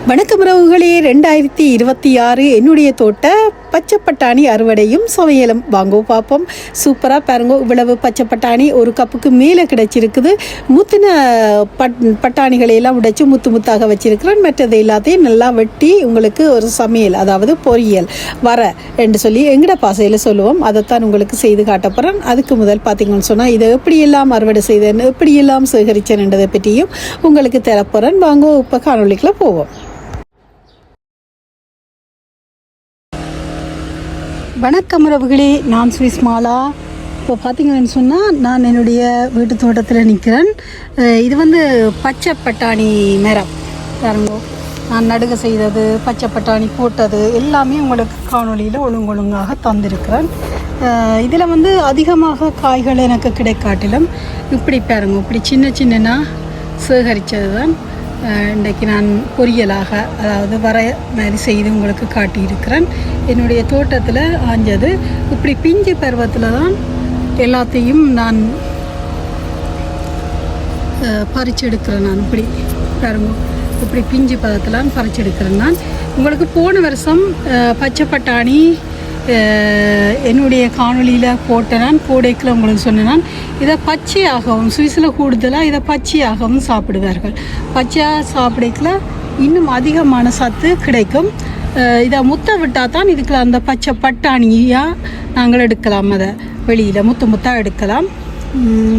வணக்கம் உறவுகளே, 2026 என்னுடைய தோட்ட பச்சை பட்டாணி அறுவடையும் சமையலும் வாங்கோ பார்ப்போம். சூப்பராக பாருங்க, இவ்வளவு பச்சை பட்டாணி ஒரு கப்புக்கு மேலே கிடைச்சிருக்குது. முத்தின பட்டாணிகளை எல்லாம் உடைச்சு முத்து முத்தாக வச்சிருக்கிறேன். மற்றது எல்லாத்தையும் நல்லா வெட்டி உங்களுக்கு ஒரு சமையல், அதாவது பொரியல் வர என்று சொல்லி எங்கட பாசையில் சொல்லுவோம். அதைத்தான் உங்களுக்கு செய்து காட்டப்போகிறேன். அதுக்கு முதல் பார்த்தீங்கன்னு சொன்னால் இதை எப்படியெல்லாம் அறுவடை செய்தேன், எப்படியெல்லாம் சேகரித்தேன்ன்றதை பற்றியும் உங்களுக்கு தரப்போகிறேன். வாங்கோ இப்போ காணொலிக்குள்ள போவோம். வணக்கம் உறவுகளே, நான் சுவிஸ் மாலா. இப்போ பார்த்தீங்கன்னு சொன்னால் நான் என்னுடைய வீட்டு தோட்டத்தில் நிற்கிறேன். இது வந்து பச்சை பட்டாணி மரம் பாருங்க. நான் நடுக செய்தது, பச்சை பட்டாணி போட்டது எல்லாமே உங்களுக்கு காணொலியில் ஒழுங்காக தந்திருக்கிறேன். இதில் வந்து அதிகமாக காய்கள் எனக்கு கிடைக்காட்டிலும் இப்படி பாருங்க, இப்படி சின்ன சின்னனா சேகரித்தது தான் இன்றைக்கு நான் பொரியலாக, அதாவது வர மாதிரி செய்து உங்களுக்கு காட்டியிருக்கிறேன். என்னுடைய தோட்டத்தில் ஆஞ்சது இப்படி பிஞ்சு பருவத்தில் தான் எல்லாத்தையும் நான் பறிச்செடுக்கிறேன். நான் இப்படி பாருங்க, இப்படி பிஞ்சு பதத்தில் பறிச்செடுக்கிறேன். நான் உங்களுக்கு போன வருஷம் பச்சை பட்டாணி என்னுடைய காணொலியில் போட்டேன். போடைக்கில் உங்களுக்கு சொன்னேன், இதை பச்சையாகவும் சுவிஸில் கூடுதலாக இதை பச்சையாகவும் சாப்பிடுவார்கள். பச்சையாக சாப்பிடக்கில் இன்னும் அதிகமான சத்து கிடைக்கும். இதை முத்த விட்டால் தான் இதுக்குள்ள அந்த பச்சை பட்டாணியாக நாங்கள் எடுக்கலாம். அதை வெளியில் முத்தாக எடுக்கலாம்.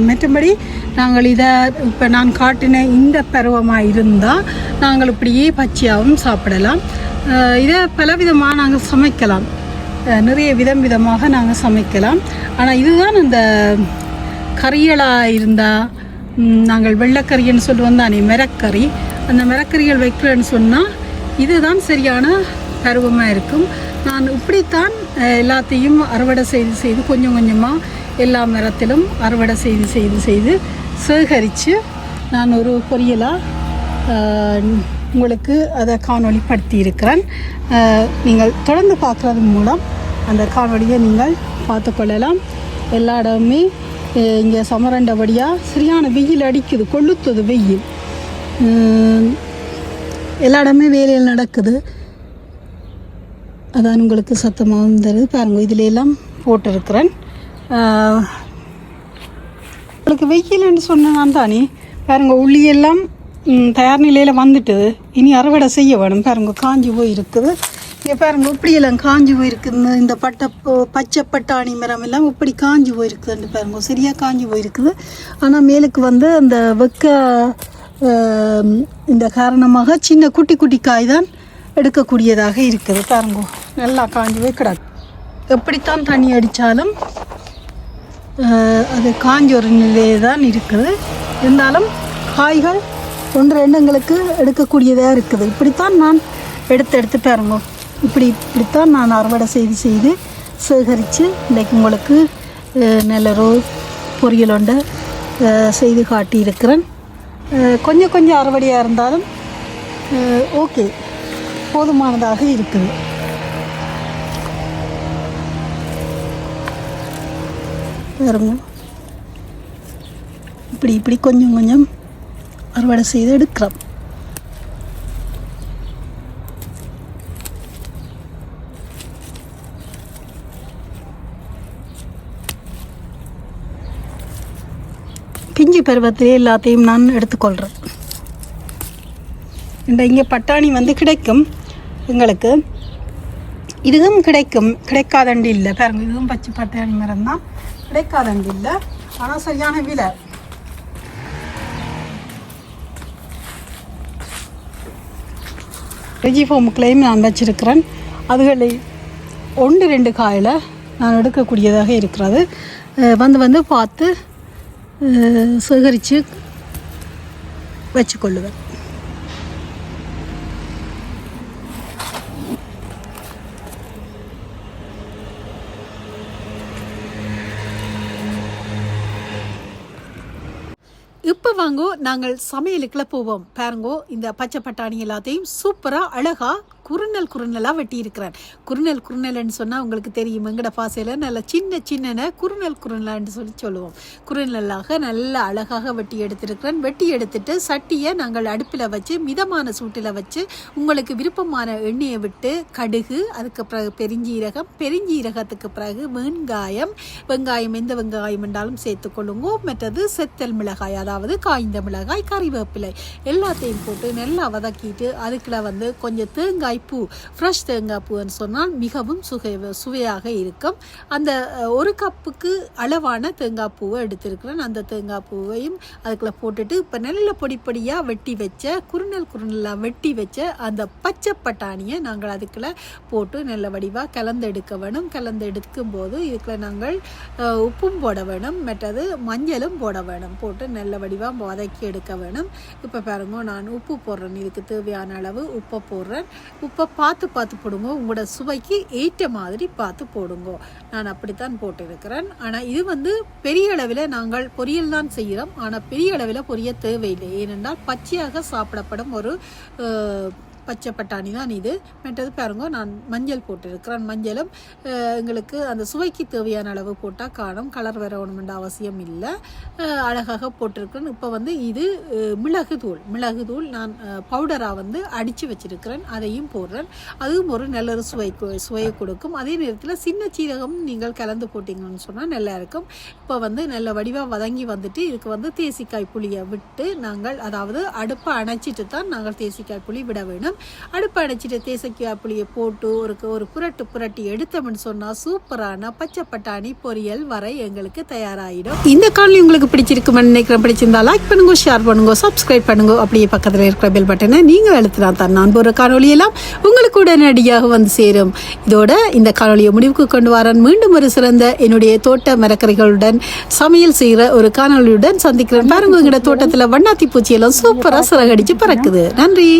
மற்றபடி நாங்கள் இதை இப்போ நான் காட்டின இந்த பருவமாக இருந்தால் நாங்கள் இப்படியே பச்சையாகவும் சாப்பிடலாம். இதை பலவிதமாக நாங்கள் சமைக்கலாம், நிறைய விதமாக நாங்கள் சமைக்கலாம். ஆனால் இதுதான் இந்த கறிகளாக இருந்தால், நாங்கள் வெள்ளைக்கறின்னு சொல்லுவோம் தானே, மிரக்கறி, அந்த மிரக்கறிகள் வைக்கிறேன்னு சொன்னால் இதுதான் சரியான பருவமாக இருக்கும். நான் இப்படித்தான் எல்லாத்தையும் அறுவடை செய்து கொஞ்சம் கொஞ்சமாக எல்லா மரத்திலும் அறுவடை செய்து சேகரித்து நான் ஒரு பொரியலாக உங்களுக்கு அதை காணொளிப்படுத்தி இருக்கிறேன். நீங்கள் தொடர்ந்து பார்க்குறது மூலம் அந்த காணொலியை நீங்கள் பார்த்து கொள்ளலாம். எல்லா இடமுமே இங்கே சமரண்டபடியாக சரியான வெயில் அடிக்குது, கொளுத்துது வெயில். எல்லா இடமே வேலையில் நடக்குது. அதான் உங்களுக்கு சத்தமாகவும் தருது பாருங்க. இதில் எல்லாம் போட்டிருக்கிறேன். உங்களுக்கு வெயில்னு சொன்னான் தானே பாருங்க, உள்ளியெல்லாம் தயார் நிலையில் வந்துட்டுது. இனி அறுவடை செய்ய வேணும். பாருங்க, காஞ்சி போய் இருக்குது. இங்கே பாருங்க, இப்படியெல்லாம் காஞ்சி போயிருக்குது. இந்த பச்சை பட்டாணி மரம் எல்லாம் இப்படி காஞ்சி போயிருக்குதுன்னு பாருங்க, சரியாக காஞ்சி போயிருக்குது. ஆனால் மேலுக்கு வந்து அந்த இந்த காரணமாக சின்ன குட்டி காய் தான் எடுக்கக்கூடியதாக இருக்குது. பாருங்க, நல்லா காஞ்சி போய் கிடக்கு. எப்படித்தான் தண்ணி அடித்தாலும் அது காஞ்சி ஒரு நிலையே தான் இருக்குது. இருந்தாலும் காய்கள் ஒன்று ரெண்டுங்களுக்கு எடுக்கக்கூடியதாக இருக்குது. இப்படித்தான் நான் எடுத்து பாருங்க, இப்படித்தான் நான் அறுவடை செய்து சேகரித்து இன்றைக்கு உங்களுக்கு நல்ல பொரியல் ஒன்றை செய்து காட்டியிருக்கிறேன். கொஞ்சம் அறுவடையாக இருந்தாலும் ஓகே, போதுமானதாக இருக்குது. பாருங்க, இப்படி கொஞ்சம் அறுவடை செய்து எடுக்கிறோம். பிஞ்சு பருவத்திலே எல்லாத்தையும் நான் எடுத்துக்கொள்கிறேன். இங்கே பட்டாணி வந்து கிடைக்கும் எங்களுக்கு. இதுவும் கிடைக்காதண்டு இல்லை. பாருங்க, இதுவும் பச்சை பட்டாணி மரம் தான், கிடைக்காதண்டு இல்லை. ஆனால் சரியான விலை. ரெஜி ஃபோமுக்களையும் நான் வச்சிருக்கிறேன். அதுகளை 1-2 காயில் நான் எடுக்கக்கூடியதாக இருக்கிறது. வந்து பார்த்து சேகரித்து வச்சுக்கொள்ளுவேன். இப்போ வாங்கோ நாங்கள் சமையலுக்குள்ள போவோம். பாருங்கோ, இந்த பச்சை பட்டாணி எல்லாத்தையும் சூப்பராக அழகாக குறுநலாக வெட்டி இருக்கிறேன். குறுநல்னு சொன்னால் உங்களுக்கு தெரியும், எங்கட பாசையில் நல்ல சின்ன குறுநல்னு சொல்லுவோம். குறுநலாக நல்ல அழகாக வெட்டி எடுத்திருக்கிறேன். வெட்டி எடுத்துட்டு சட்டியை நாங்கள் அடுப்பில் வச்சு மிதமான சூட்டில் வச்சு உங்களுக்கு விருப்பமான எண்ணெயை விட்டு கடுகு, அதுக்கு பிறகு பெருஞ்சீரகத்துக்கு பிறகு வெங்காயம் எந்த வெங்காயம் என்றாலும் சேர்த்துக்கொள்ளுங்க. மற்றது செத்தல் மிளகாய், அதாவது காய்ந்த மிளகாய், கறிவேப்பிலை எல்லாத்தையும் போட்டு நல்லா வதக்கிட்டு அதுக்குள்ள கொஞ்சம் தேங்காய் பூ, ஃப்ரெஷ் தேங்காய் பூன்னு சொன்னால் மிகவும் சுவையாக இருக்கும். அந்த 1 கப்புக்கு அளவான தேங்காய் பூவை எடுத்திருக்கிறேன். அந்த தேங்காய் பூவையும் அதுக்குள்ள போட்டுட்டு இப்போ நல்ல பொடியாக வெட்டி வச்ச குறுநலாக வெட்டி வச்ச அந்த பச்சை பட்டாணியை நாங்கள் அதுக்குள்ள போட்டு நல்ல வடிவாக கலந்தெடுக்க வேணும். கலந்தெடுக்கும் போது இதுக்குள்ள நாங்கள் உப்பும் போட வேணும், மற்றது மஞ்சளும் போட வேணும். போட்டு நல்ல வடிவாக வதக்கி எடுக்க வேணும். இப்போ பாருங்க, நான் உப்பு போடுறேன். இதுக்கு தேவையான அளவு உப்பை போடுறேன். உப்பை பார்த்து போடுங்க, உங்களோட சுவைக்கு ஏற்ற மாதிரி பார்த்து போடுங்க. நான் அப்படித்தான் போட்டிருக்கிறேன். ஆனால் இது பெரிய அளவில் நாங்கள் பொரியல் தான் செய்கிறோம். ஆனால் பெரிய அளவில் பொரிய தேவையில்லை. ஏனென்றால் பச்சையாக சாப்பிடப்படும் ஒரு பச்சை பட்டாணி தான் இது. மற்றது பாருங்க, நான் மஞ்சள் போட்டிருக்கிறேன். மஞ்சளும் எங்களுக்கு அந்த சுவைக்கு தேவையான அளவு போட்டால் காணும், கலர் வரணுமென்ற அவசியம் இல்லை. அழகாக போட்டிருக்கிறேன். இப்போ இது மிளகுதூள் நான் பவுடராக அடித்து வச்சிருக்கிறேன். அதையும் போடுறேன். அதுவும் ஒரு நல்ல ஒரு சுவையை கொடுக்கும். அதே நேரத்தில் சின்ன சீரகம் நீங்கள் கலந்து போட்டிங்கன்னு சொன்னால் நல்லா இருக்கும். இப்போ நல்ல வடிவாக வதங்கி இதுக்கு தேசிக்காய் புளியை விட்டு நாங்கள், அதாவது அடுப்பை அணைச்சிட்டு தான் நாங்கள் தேசிக்காய் புளி விட வேணும். அடுப்பு அடைச்சிட்டு தேசிக்காய் புளியை போட்டு ஒரு புரட்டி எடுத்தோம்னு சொன்னால் சூப்பரான பச்சை பட்டாணி பொரியல் வரை எங்களுக்கு தயாராகிடும். இந்த காணொலி உங்களுக்கு பிடிச்சிருக்குமென்னு நினைக்கிறேன். பிடிச்சிருந்தா லைக் பண்ணுங்க, ஷேர் பண்ணுங்க, சப்ஸ்கிரைப் பண்ணுங்க. அப்படியே பக்கத்தில் இருக்கிற பெல் பட்டனை நீங்கள் அழுத்தினா தான் நான் போகிற காணொலியெல்லாம் உங்களுக்கு உடனடியாக சேரும். இதோட இந்த காணொலியை முடிவுக்கு கொண்டு வரேன். மீண்டும் ஒரு சிறந்த என்னுடைய தோட்ட மரக்கறிகளுடன் சமையல் செய்கிற ஒரு காணொலியுடன் சந்திக்கிறேன். பாருங்க, எங்களோட தோட்டத்தில் வண்ணாத்தி பூச்சியெல்லாம் சூப்பராக சிறகடிச்சு பறக்குது. நன்றி.